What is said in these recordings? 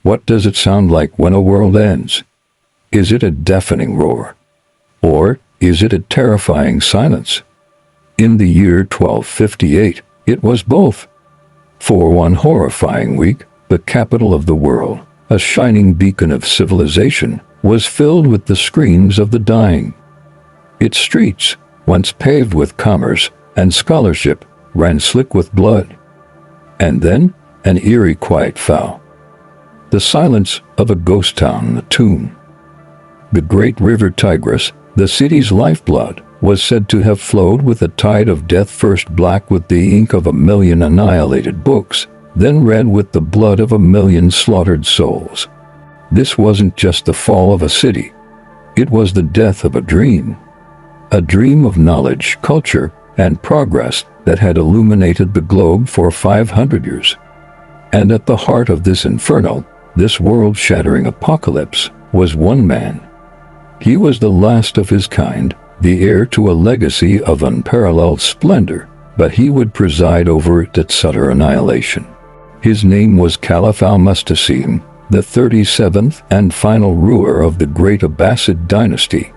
What does it sound like when a world ends? Is it a deafening roar? Or is it a terrifying silence? In the year 1258, it was both. For one horrifying week, the capital of the world, a shining beacon of civilization, was filled with the screams of the dying. Its streets, once paved with commerce and scholarship, ran slick with blood. And then, an eerie quiet fell. The silence of a ghost town, the tomb. The great river Tigris, the city's lifeblood, was said to have flowed with a tide of death, first black with the ink of 1,000,000 annihilated books, then red with the blood of 1,000,000 slaughtered souls. This wasn't just the fall of a city. It was the death of a dream. A dream of knowledge, culture, and progress that had illuminated the globe for 500 years. And at the heart of this inferno, this world-shattering apocalypse, was one man. He was the last of his kind, the heir to a legacy of unparalleled splendor, but he would preside over it its utter annihilation. His name was Caliph Al-Musta'sim, the 37th and final ruler of the great Abbasid Dynasty.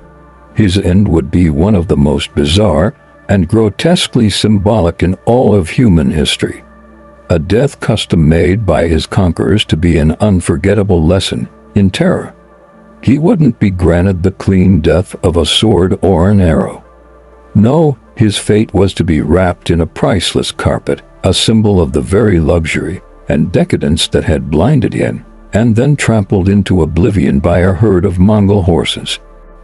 His end would be one of the most bizarre and grotesquely symbolic in all of human history. A death custom made by his conquerors to be an unforgettable lesson in terror. He wouldn't be granted the clean death of a sword or an arrow. No, his fate was to be wrapped in a priceless carpet, a symbol of the very luxury and decadence that had blinded him, and then trampled into oblivion by a herd of Mongol horses.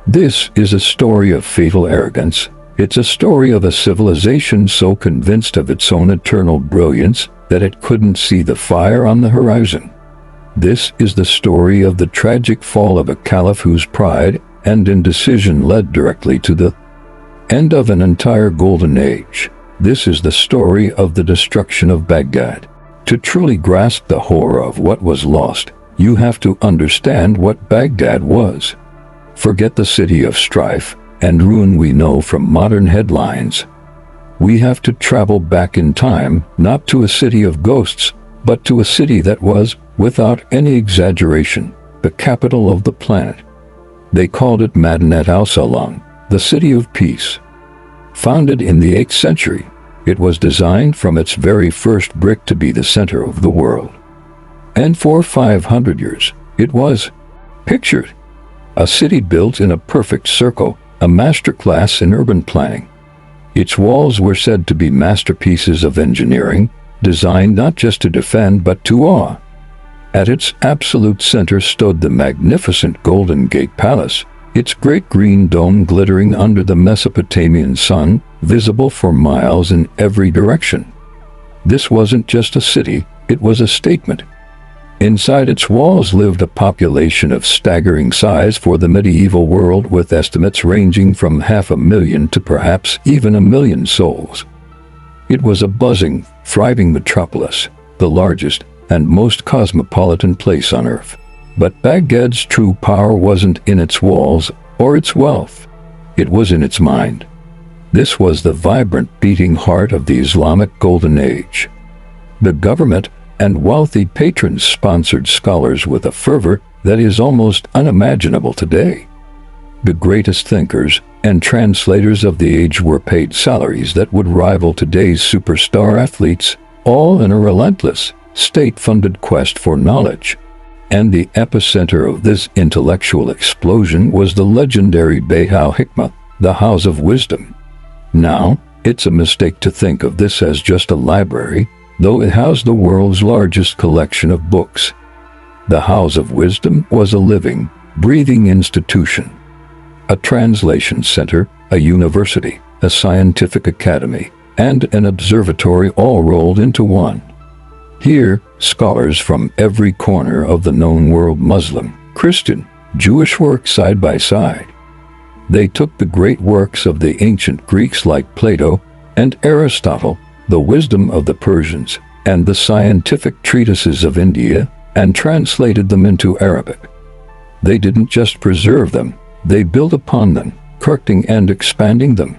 This is a story of fatal arrogance. It's a story of a civilization so convinced of its own eternal brilliance that it couldn't see the fire on the horizon. This is the story of the tragic fall of a caliph whose pride and indecision led directly to the end of an entire golden age. This is the story of the destruction of Baghdad. To truly grasp the horror of what was lost, you have to understand what Baghdad was. Forget the city of strife and ruin we know from modern headlines. We have to travel back in time, not to a city of ghosts, but to a city that was, without any exaggeration, the capital of the planet. They called it Madinat al-Salam, the city of peace. Founded in the 8th century, it was designed from its very first brick to be the center of the world. And for 500 years, it was, pictured, a city built in a perfect circle, a masterclass in urban planning. Its walls were said to be masterpieces of engineering, designed not just to defend but to awe. At its absolute center stood the magnificent Golden Gate Palace, its great green dome glittering under the Mesopotamian sun, visible for miles in every direction. This wasn't just a city, it was a statement. Inside its walls lived a population of staggering size for the medieval world, with estimates ranging from 500,000 to perhaps even 1,000,000 souls. It was a buzzing, thriving metropolis, the largest and most cosmopolitan place on earth. But Baghdad's true power wasn't in its walls or its wealth. It was in its mind. This was the vibrant, beating heart of the Islamic Golden Age. The government and wealthy patrons sponsored scholars with a fervor that is almost unimaginable today. The greatest thinkers and translators of the age were paid salaries that would rival today's superstar athletes, all in a relentless, state-funded quest for knowledge. And the epicenter of this intellectual explosion was the legendary Bayt al-Hikmah, the House of Wisdom. Now, it's a mistake to think of this as just a library, though it housed the world's largest collection of books. The House of Wisdom was a living, breathing institution. A translation center, a university, a scientific academy, and an observatory all rolled into one. Here, scholars from every corner of the known world, Muslim, Christian, Jewish, worked side by side. They took the great works of the ancient Greeks like Plato and Aristotle, the wisdom of the Persians, and the scientific treatises of India, and translated them into Arabic. They didn't just preserve them, they built upon them, correcting and expanding them.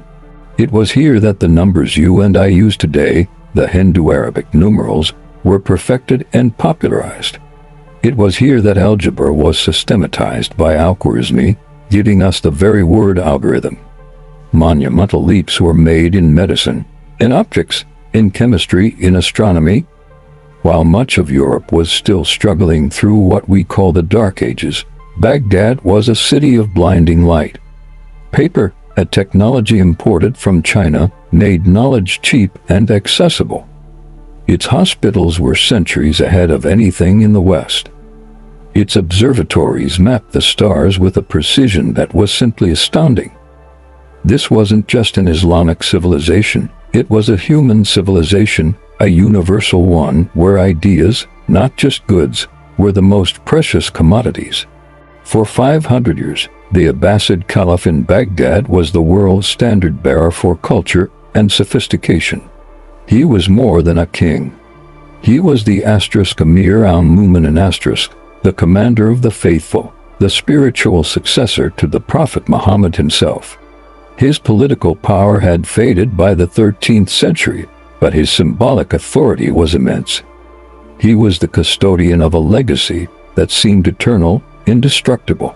It was here that the numbers you and I use today, the Hindu-Arabic numerals, were perfected and popularized. It was here that algebra was systematized by Al-Khwarizmi, giving us the very word algorithm. Monumental leaps were made in medicine, in optics, in chemistry, in astronomy. While much of Europe was still struggling through what we call the Dark Ages, Baghdad was a city of blinding light. Paper, a technology imported from China, made knowledge cheap and accessible. Its hospitals were centuries ahead of anything in the West. Its observatories mapped the stars with a precision that was simply astounding. This wasn't just an Islamic civilization, it was a human civilization, a universal one where ideas, not just goods, were the most precious commodities. For 500 years, the Abbasid Caliph in Baghdad was the world's standard-bearer for culture and sophistication. He was more than a king. He was the Amir al-Mu'minin, the commander of the faithful, the spiritual successor to the Prophet Muhammad himself. His political power had faded by the 13th century, but his symbolic authority was immense. He was the custodian of a legacy that seemed eternal, indestructible.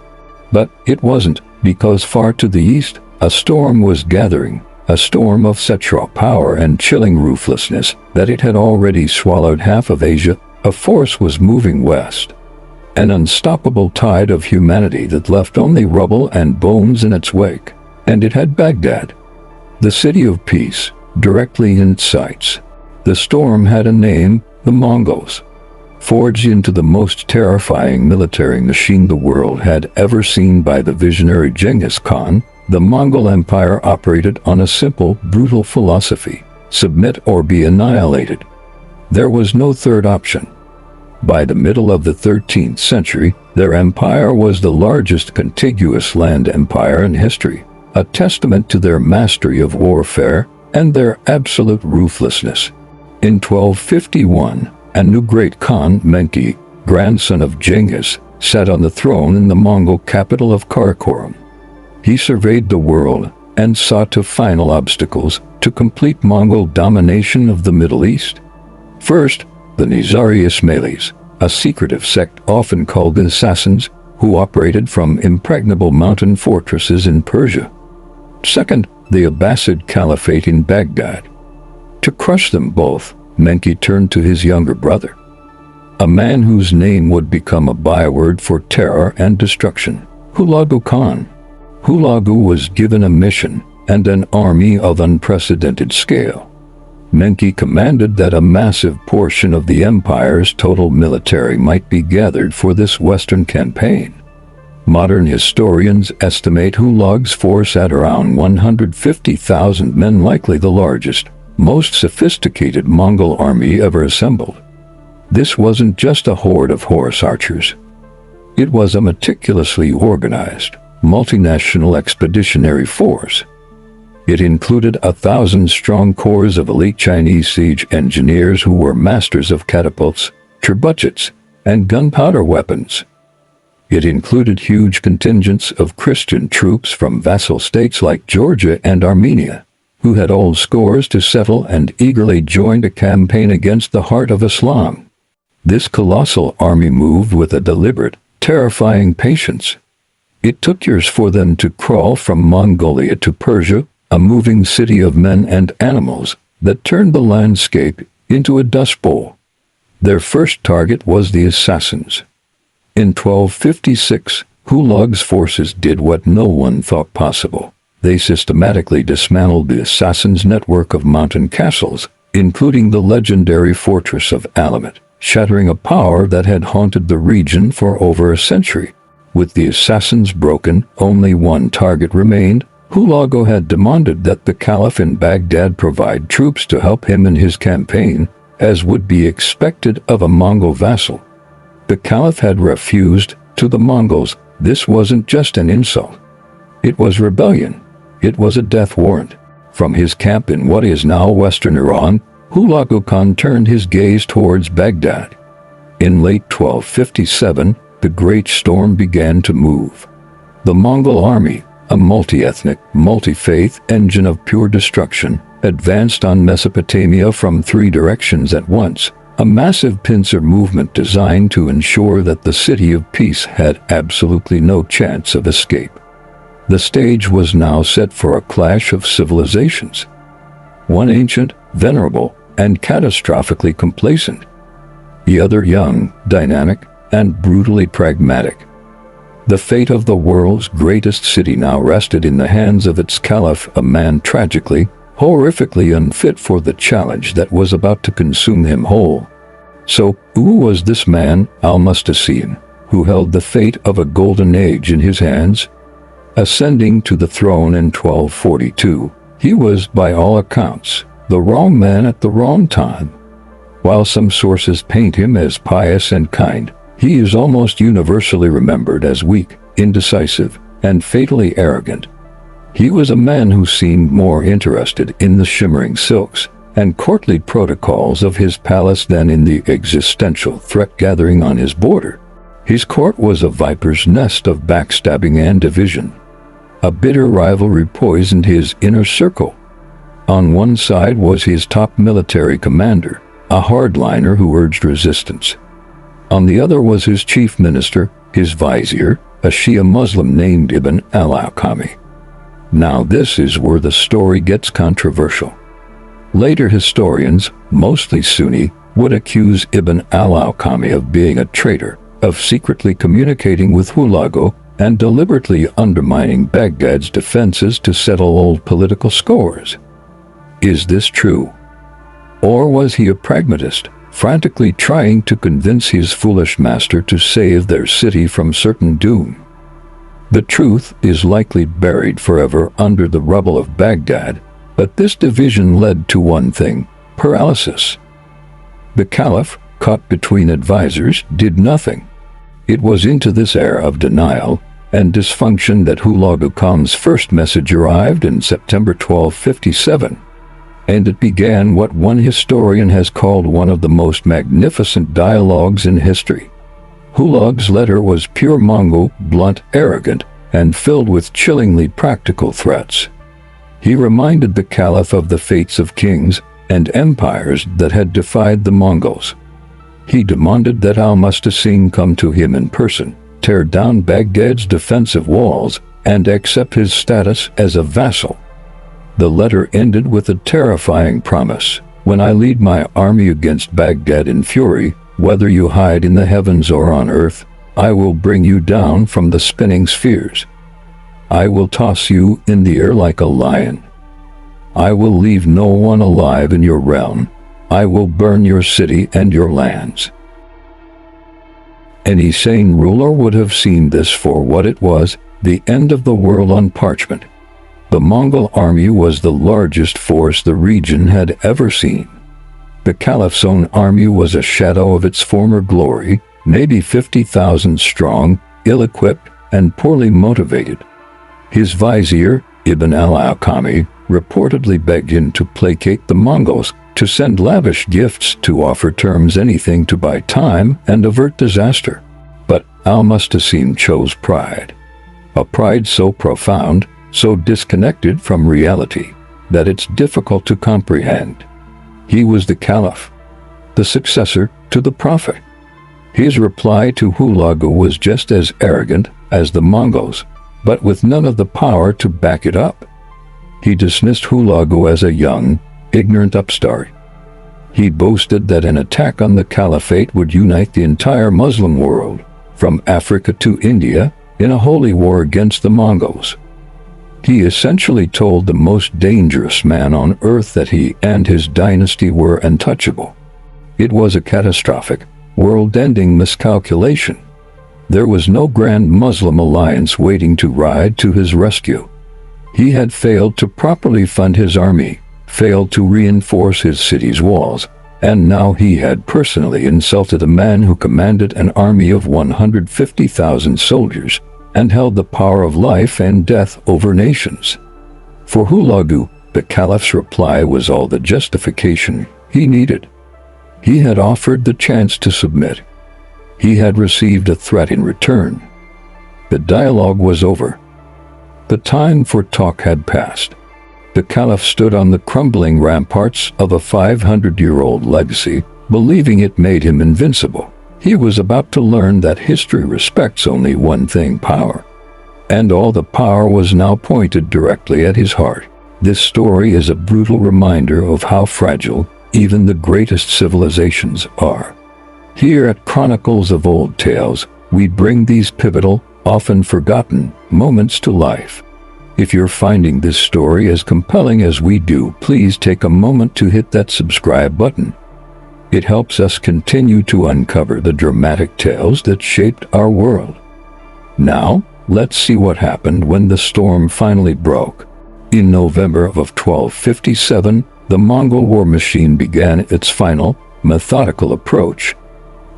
But it wasn't, because far to the east, a storm was gathering, a storm of such raw power and chilling ruthlessness that it had already swallowed half of Asia. A force was moving west. An unstoppable tide of humanity that left only rubble and bones in its wake. And it had Baghdad, the city of peace, directly in its sights. The storm had a name, the Mongols. Forged into the most terrifying military machine the world had ever seen by the visionary Genghis Khan, the Mongol Empire operated on a simple, brutal philosophy: submit or be annihilated. There was no third option. By the middle of the 13th century, their empire was the largest contiguous land empire in history, a testament to their mastery of warfare and their absolute ruthlessness. In 1251, a new great Khan Menki, grandson of Genghis, sat on the throne in the Mongol capital of Karakorum. He surveyed the world and sought to final obstacles to complete Mongol domination of the Middle East. First, the Nizari Ismailis, a secretive sect often called the Assassins, who operated from impregnable mountain fortresses in Persia. Second, the Abbasid Caliphate in Baghdad. To crush them both, Menki turned to his younger brother, a man whose name would become a byword for terror and destruction, Hulagu Khan. Hulagu was given a mission and an army of unprecedented scale. Menki commanded that a massive portion of the empire's total military might be gathered for this western campaign. Modern historians estimate Hulagu's force at around 150,000 men, likely the largest, most sophisticated Mongol army ever assembled. This wasn't just a horde of horse archers. It was a meticulously organized, multinational expeditionary force. It included 1,000-strong corps of elite Chinese siege engineers who were masters of catapults, trebuchets, and gunpowder weapons. It included huge contingents of Christian troops from vassal states like Georgia and Armenia, who had old scores to settle and eagerly joined a campaign against the heart of Islam. This colossal army moved with a deliberate, terrifying patience. It took years for them to crawl from Mongolia to Persia, a moving city of men and animals that turned the landscape into a dust bowl. Their first target was the Assassins. In 1256, Hulagu's forces did what no one thought possible. They systematically dismantled the Assassins' network of mountain castles, including the legendary fortress of Alamut, shattering a power that had haunted the region for over a century. With the Assassins broken, only one target remained. Hulagu had demanded that the Caliph in Baghdad provide troops to help him in his campaign, as would be expected of a Mongol vassal. The Caliph had refused. To the Mongols, this wasn't just an insult. It was rebellion. It was a death warrant. From his camp in what is now western Iran, Hulagu Khan turned his gaze towards Baghdad. In late 1257, the Great Storm began to move. The Mongol army, a multi-ethnic, multi-faith engine of pure destruction, advanced on Mesopotamia from three directions at once, a massive pincer movement designed to ensure that the City of Peace had absolutely no chance of escape. The stage was now set for a clash of civilizations. One ancient, venerable, and catastrophically complacent. The other young, dynamic, and brutally pragmatic. The fate of the world's greatest city now rested in the hands of its caliph, a man tragically, horrifically unfit for the challenge that was about to consume him whole. So, who was this man, Al-Musta'sim, who held the fate of a golden age in his hands? Ascending to the throne in 1242, he was, by all accounts, the wrong man at the wrong time. While some sources paint him as pious and kind, he is almost universally remembered as weak, indecisive, and fatally arrogant. He was a man who seemed more interested in the shimmering silks and courtly protocols of his palace than in the existential threat gathering on his border. His court was a viper's nest of backstabbing and division. A bitter rivalry poisoned his inner circle. On one side was his top military commander, a hardliner who urged resistance. On the other was his chief minister, his vizier, a Shia Muslim named Ibn al-Alqami. Now this is where the story gets controversial. Later historians, mostly Sunni, would accuse Ibn al-Alqami of being a traitor, of secretly communicating with Hulagu, and deliberately undermining Baghdad's defenses to settle old political scores. Is this true? Or was he a pragmatist, frantically trying to convince his foolish master to save their city from certain doom? The truth is likely buried forever under the rubble of Baghdad, but this division led to one thing: paralysis. The caliph, caught between advisors, did nothing. It was into this era of denial and dysfunction that Hulagu Khan's first message arrived in September 1257. And it began what one historian has called one of the most magnificent dialogues in history. Hulagu's letter was pure Mongol, blunt, arrogant, and filled with chillingly practical threats. He reminded the caliph of the fates of kings and empires that had defied the Mongols. He demanded that Al-Musta'sim come to him in person, tear down Baghdad's defensive walls, and accept his status as a vassal. The letter ended with a terrifying promise: when I lead my army against Baghdad in fury, whether you hide in the heavens or on earth, I will bring you down from the spinning spheres. I will toss you in the air like a lion. I will leave no one alive in your realm. I will burn your city and your lands. Any sane ruler would have seen this for what it was: the end of the world on parchment. The Mongol army was the largest force the region had ever seen. The caliph's own army was a shadow of its former glory, maybe 50,000 strong, ill-equipped, and poorly motivated. His vizier, Ibn al-Alqami, reportedly begged him to placate the Mongols, to send lavish gifts, to offer terms, anything to buy time and avert disaster. But Al-Musta'sim chose pride. A pride so profound, so disconnected from reality, that it's difficult to comprehend. He was the caliph, the successor to the prophet. His reply to Hulagu was just as arrogant as the Mongols, but with none of the power to back it up. He dismissed Hulagu as a young, ignorant upstart. He boasted that an attack on the caliphate would unite the entire Muslim world, from Africa to India, in a holy war against the Mongols. He essentially told the most dangerous man on earth that he and his dynasty were untouchable. It was a catastrophic, world-ending miscalculation. There was no grand Muslim alliance waiting to ride to his rescue. He had failed to properly fund his army, failed to reinforce his city's walls, and now he had personally insulted a man who commanded an army of 150,000 soldiers and held the power of life and death over nations. For Hulagu, the caliph's reply was all the justification he needed. He had offered the chance to submit. He had received a threat in return. The dialogue was over. The time for talk had passed. The caliph stood on the crumbling ramparts of a 500-year-old legacy, believing it made him invincible. He was about to learn that history respects only one thing: power. And all the power was now pointed directly at his heart. This story is a brutal reminder of how fragile even the greatest civilizations are. Here at Chronicles of Old Tales, we bring these pivotal, often forgotten moments to life. If you're finding this story as compelling as we do, please take a moment to hit that subscribe button. It helps us continue to uncover the dramatic tales that shaped our world. Now, let's see what happened when the storm finally broke. In November of 1257, the Mongol war machine began its final, methodical approach.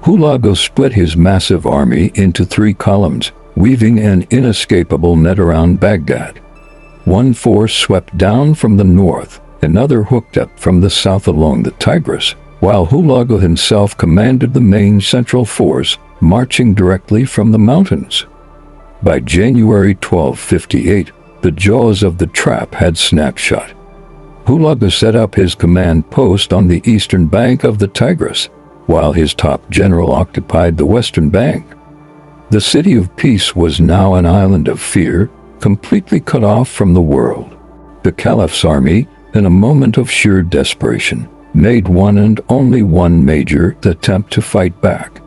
Hulagu split his massive army into 3 columns, weaving an inescapable net around Baghdad. One force swept down from the north, another hooked up from the south along the Tigris, while Hulagu himself commanded the main central force, marching directly from the mountains. By January 1258, the jaws of the trap had snapped shut. Hulagu set up his command post on the eastern bank of the Tigris, while his top general occupied the western bank. The city of peace was now an island of fear, completely cut off from the world. The Caliph's army, in a moment of sheer desperation, made one and only one major attempt to fight back.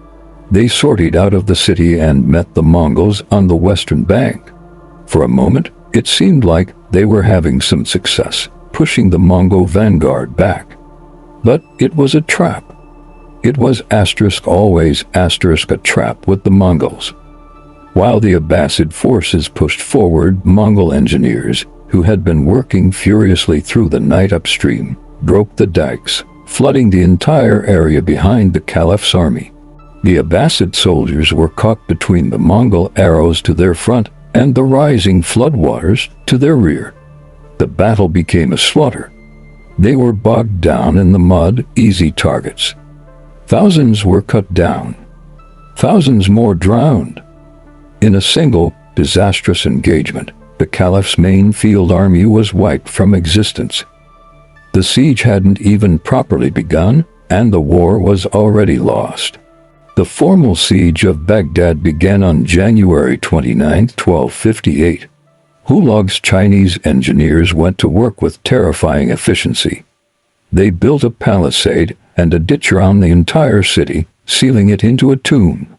They sortied out of the city and met the Mongols on the western bank. For a moment, it seemed like they were having some success, pushing the Mongol vanguard back. But it was a trap. It was always a trap with the Mongols. While the Abbasid forces pushed forward, Mongol engineers, who had been working furiously through the night upstream, broke the dikes, flooding the entire area behind the Caliph's army. The Abbasid soldiers were caught between the Mongol arrows to their front and the rising floodwaters to their rear. The battle became a slaughter. They were bogged down in the mud, easy targets. Thousands were cut down. Thousands more drowned. In a single, disastrous engagement, the Caliph's main field army was wiped from existence. The siege hadn't even properly begun, and the war was already lost. The formal siege of Baghdad began on January 29, 1258. Hulagu's Chinese engineers went to work with terrifying efficiency. They built a palisade and a ditch around the entire city, sealing it into a tomb.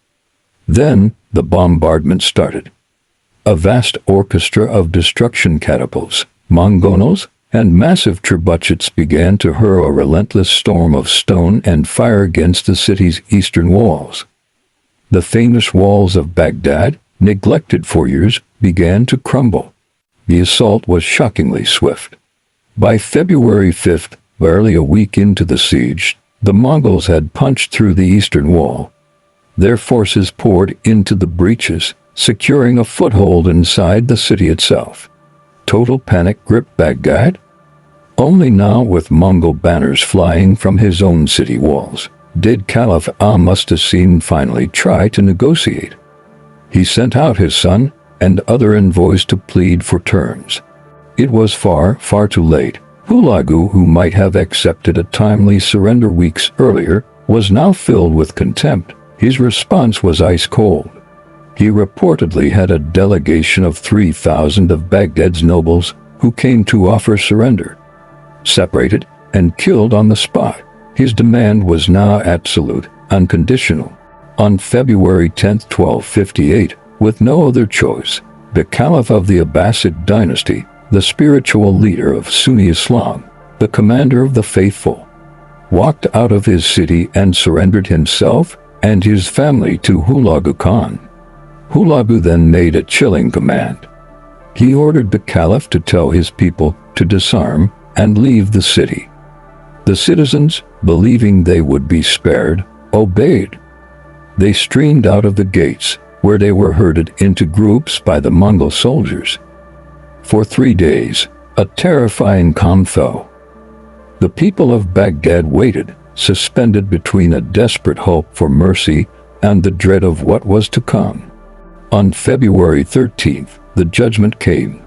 Then, the bombardment started. A vast orchestra of destruction catapults, mongonals, and massive trebuchets began to hurl a relentless storm of stone and fire against the city's eastern walls. The famous walls of Baghdad, neglected for years, began to crumble. The assault was shockingly swift. By February 5th, barely a week into the siege, the Mongols had punched through the eastern wall. Their forces poured into the breaches, securing a foothold inside the city itself. Total panic gripped Baghdad. Only now, with Mongol banners flying from his own city walls, did Caliph Al-Musta'sim finally try to negotiate. He sent out his son and other envoys to plead for terms. It was far too late. Hulagu, who might have accepted a timely surrender weeks earlier, was now filled with contempt. His response was ice cold. He reportedly had a delegation of 3,000 of Baghdad's nobles who came to offer surrender. Separated and killed on the spot. His demand was now absolute, unconditional. On February 10, 1258, with no other choice, the Caliph of the Abbasid Dynasty, the spiritual leader of Sunni Islam, the commander of the faithful, walked out of his city and surrendered himself and his family to Hulagu Khan. Hulagu then made a chilling command. He ordered the Caliph to tell his people to disarm and leave the city. The citizens, believing they would be spared, obeyed. They streamed out of the gates, where they were herded into groups by the Mongol soldiers. For 3 days, a terrifying calm fell. The people of Baghdad waited, suspended between a desperate hope for mercy and the dread of what was to come. On February 13th, the judgment came.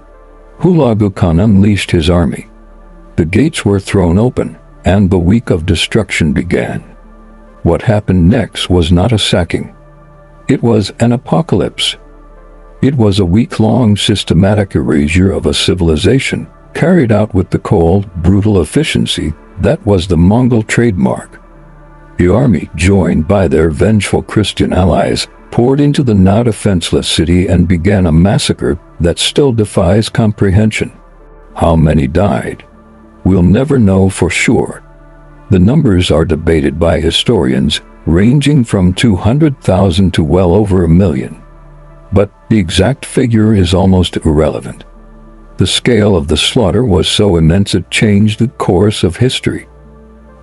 Hulagu Khan unleashed his army. The gates were thrown open, and the week of destruction began. What happened next was not a sacking. It was an apocalypse. It was a week-long systematic erasure of a civilization, carried out with the cold, brutal efficiency that was the Mongol trademark. The army, joined by their vengeful Christian allies, poured into the now defenseless city and began a massacre that still defies comprehension. How many died? We'll never know for sure. The numbers are debated by historians, ranging from 200,000 to well over 1 million. But the exact figure is almost irrelevant. The scale of the slaughter was so immense it changed the course of history.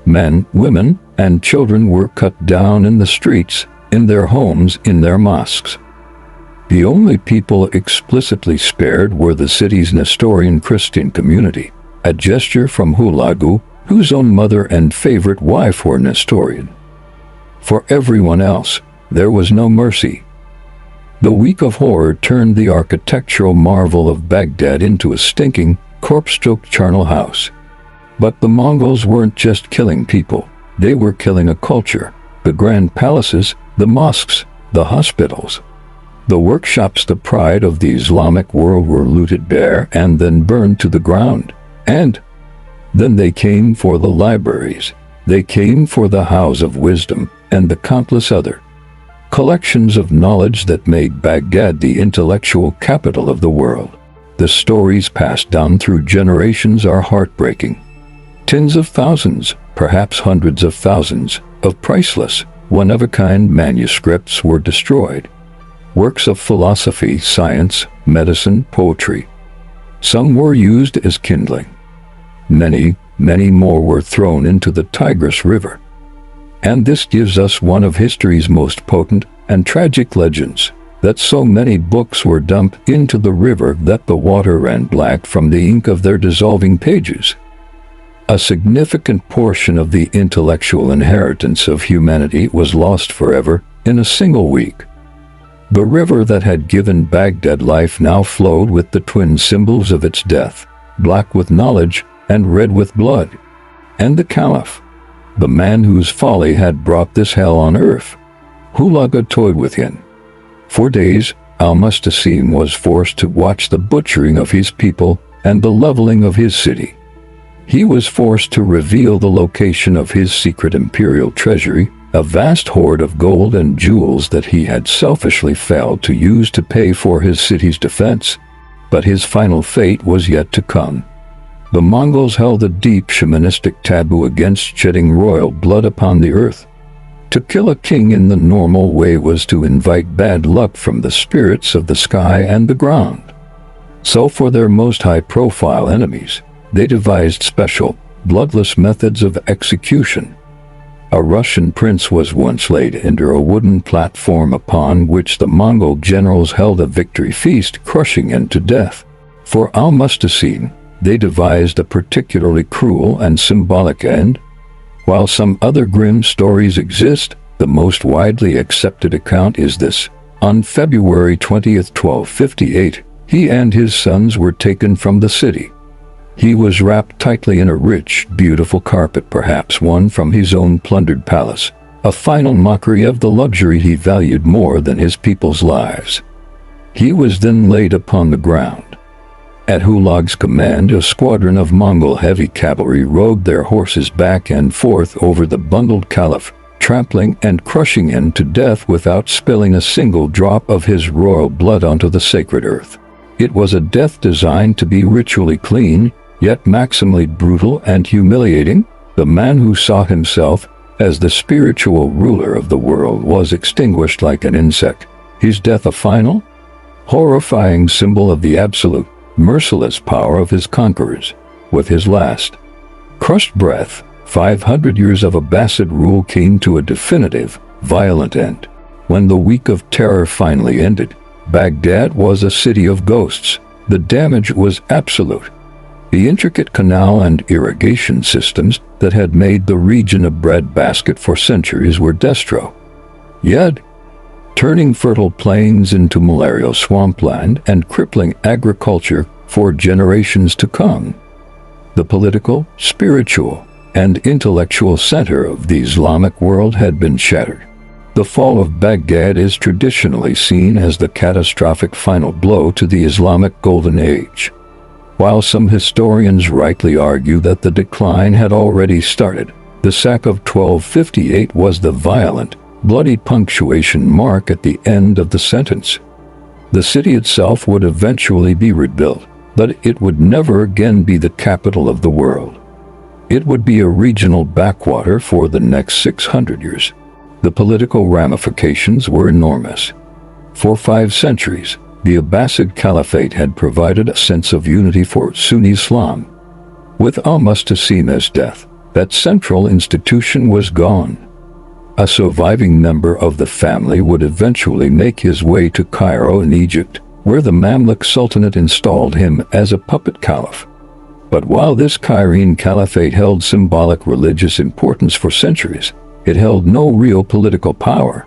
Men, women, and children were cut down in the streets, in their homes, in their mosques. The only people explicitly spared were the city's Nestorian Christian community, a gesture from Hulagu, whose own mother and favorite wife were Nestorian. For everyone else, there was no mercy. The week of horror turned the architectural marvel of Baghdad into a stinking, corpse-choked charnel house. But the Mongols weren't just killing people, they were killing a culture. The grand palaces, the mosques, the hospitals. The workshops, the pride of the Islamic world, were looted bare and then burned to the ground. And then they came for the libraries. They came for the House of Wisdom and the countless other collections of knowledge that made Baghdad the intellectual capital of the world. The stories passed down through generations are heartbreaking. Tens of thousands, perhaps hundreds of thousands, of priceless, one-of-a-kind manuscripts were destroyed. Works of philosophy, science, medicine, poetry. Some were used as kindling. Many, many more were thrown into the Tigris River. And this gives us one of history's most potent and tragic legends, that so many books were dumped into the river that the water ran black from the ink of their dissolving pages. A significant portion of the intellectual inheritance of humanity was lost forever in a single week. The river that had given Baghdad life now flowed with the twin symbols of its death, black with knowledge and red with blood. And the Caliph, the man whose folly had brought this hell on earth, Hulagu toyed with him. For days, Al-Musta'sim was forced to watch the butchering of his people and the leveling of his city. He was forced to reveal the location of his secret imperial treasury, a vast hoard of gold and jewels that he had selfishly failed to use to pay for his city's defense. But his final fate was yet to come. The Mongols held a deep shamanistic taboo against shedding royal blood upon the earth. To kill a king in the normal way was to invite bad luck from the spirits of the sky and the ground. So for their most high-profile enemies, they devised special, bloodless methods of execution. A Russian prince was once laid under a wooden platform upon which the Mongol generals held a victory feast, crushing him to death. For Al-Musta'sim, they devised a particularly cruel and symbolic end. While some other grim stories exist, the most widely accepted account is this. On February 20th, 1258, he and his sons were taken from the city. He was wrapped tightly in a rich, beautiful carpet, perhaps one from his own plundered palace, a final mockery of the luxury he valued more than his people's lives. He was then laid upon the ground. At Hulagu's command, a squadron of Mongol heavy cavalry rode their horses back and forth over the bundled Caliph, trampling and crushing him to death without spilling a single drop of his royal blood onto the sacred earth. It was a death designed to be ritually clean, yet maximally brutal and humiliating. The man who saw himself as the spiritual ruler of the world was extinguished like an insect, his death a final, horrifying symbol of the absolute, merciless power of his conquerors. With his last crushed breath, 500 years of Abbasid rule came to a definitive, violent end. When the week of terror finally ended, Baghdad was a city of ghosts. The damage was absolute. The intricate canal and irrigation systems that had made the region a breadbasket for centuries were destroyed. Yet, turning fertile plains into malarial swampland and crippling agriculture for generations to come. The political, spiritual, and intellectual center of the Islamic world had been shattered. The fall of Baghdad is traditionally seen as the catastrophic final blow to the Islamic Golden Age. While some historians rightly argue that the decline had already started, the sack of 1258 was the violent, bloody punctuation mark at the end of the sentence. The city itself would eventually be rebuilt, but it would never again be the capital of the world. It would be a regional backwater for the next 600 years. The political ramifications were enormous. For 5 centuries, the Abbasid Caliphate had provided a sense of unity for Sunni Islam. With Al-Musta'sim's death, that central institution was gone. A surviving member of the family would eventually make his way to Cairo in Egypt, where the Mamluk Sultanate installed him as a puppet caliph. But while this Cairene caliphate held symbolic religious importance for centuries, it held no real political power.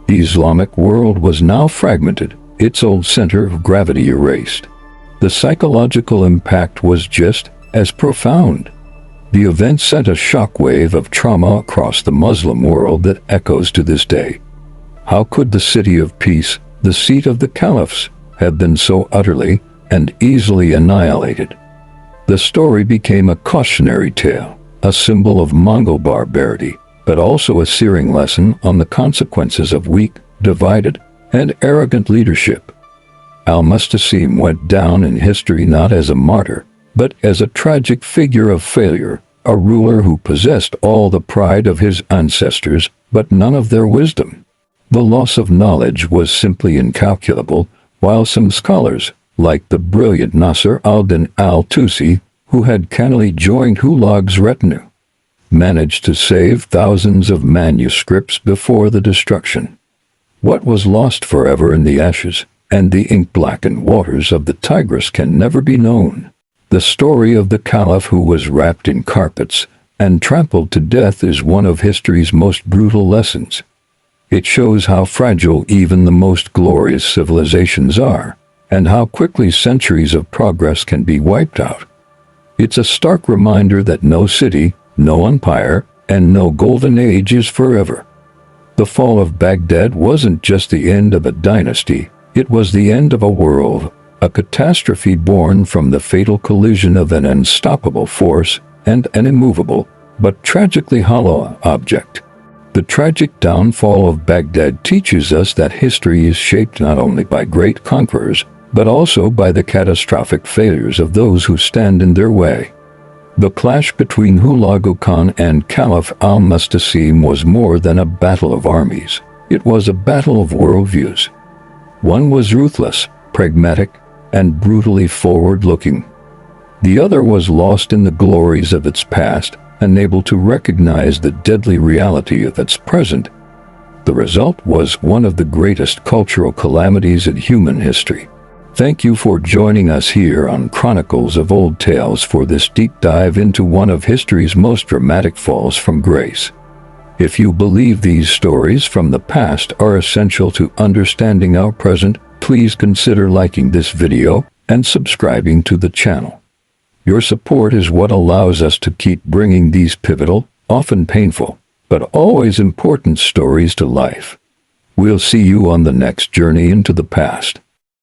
The Islamic world was now fragmented, its old center of gravity erased. The psychological impact was just as profound. The event sent a shockwave of trauma across the Muslim world that echoes to this day. How could the city of peace, the seat of the caliphs, have been so utterly and easily annihilated? The story became a cautionary tale, a symbol of Mongol barbarity, but also a searing lesson on the consequences of weak, divided, and arrogant leadership. Al-Musta'sim went down in history not as a martyr, but as a tragic figure of failure, a ruler who possessed all the pride of his ancestors, but none of their wisdom. The loss of knowledge was simply incalculable, while some scholars, like the brilliant Nasr al-Din al-Tusi, who had cannily joined Hulag's retinue, managed to save thousands of manuscripts before the destruction. What was lost forever in the ashes and the ink-blackened waters of the Tigris can never be known. The story of the caliph who was wrapped in carpets and trampled to death is one of history's most brutal lessons. It shows how fragile even the most glorious civilizations are, and how quickly centuries of progress can be wiped out. It's a stark reminder that no city, no empire, and no golden age is forever. The fall of Baghdad wasn't just the end of a dynasty, it was the end of a world, a catastrophe born from the fatal collision of an unstoppable force and an immovable, but tragically hollow object. The tragic downfall of Baghdad teaches us that history is shaped not only by great conquerors, but also by the catastrophic failures of those who stand in their way. The clash between Hulagu Khan and Caliph Al-Musta'sim was more than a battle of armies. It was a battle of worldviews. One was ruthless, pragmatic, and brutally forward-looking. The other was lost in the glories of its past, unable to recognize the deadly reality of its present. The result was one of the greatest cultural calamities in human history. Thank you for joining us here on Chronicles of Old Tales for this deep dive into one of history's most dramatic falls from grace. If you believe these stories from the past are essential to understanding our present, please consider liking this video and subscribing to the channel. Your support is what allows us to keep bringing these pivotal, often painful, but always important stories to life. We'll see you on the next journey into the past.